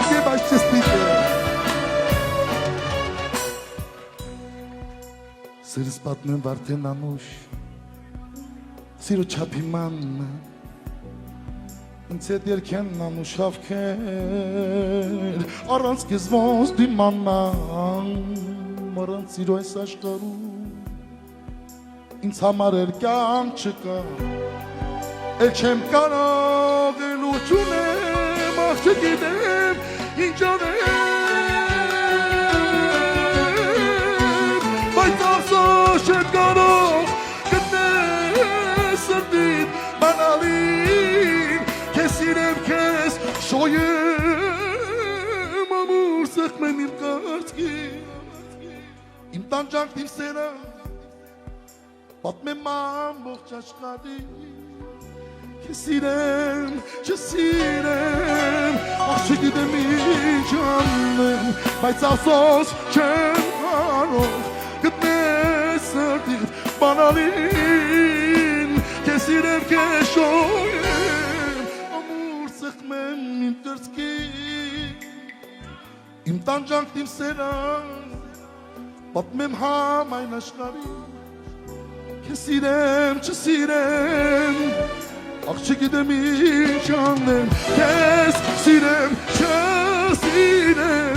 Պիտե բայց չստիպե Սիրս պատմեմ վարդեն անուշ Սիրո չապի մաննը Ինձ հետ երկեն անուշ հավքեր Առանց կեզ ոնց դիմանան Առանց սիրո այս աշխարում Ինձ համար էր կյանք չկա Էլ չեմ կարող էլ ու չունեմ Ախ չգիտեմ ինչ անեմ Բայց ասոս չեմ կարող գտնել սրտիդ բանալին Քեզ սիրեմ քեզ շոյեմ ամուր սեղմեմ իմ կարծքի Իմ տանջանքն իմ սերը Պատմեմ ամբողջ աշխարհի Քեզ սիրեմ, չսիրեմ Ախ չգիտեմ ինչ անեմ Բայց ասոս չեմ կարող գտնել սրտիդ բանալին Քեզ սիրեմ քեզ շոյեմ ամուր սեղմեմ իմ կրծքի Իմ տանջանքն իմ սերը Պատմեմ համայն աշխարհի Քեզ սիրեմ, չսիրեմ Ախ չգիտեմ ինչ անեմ Քեզ սիրեմ, չսիրեմ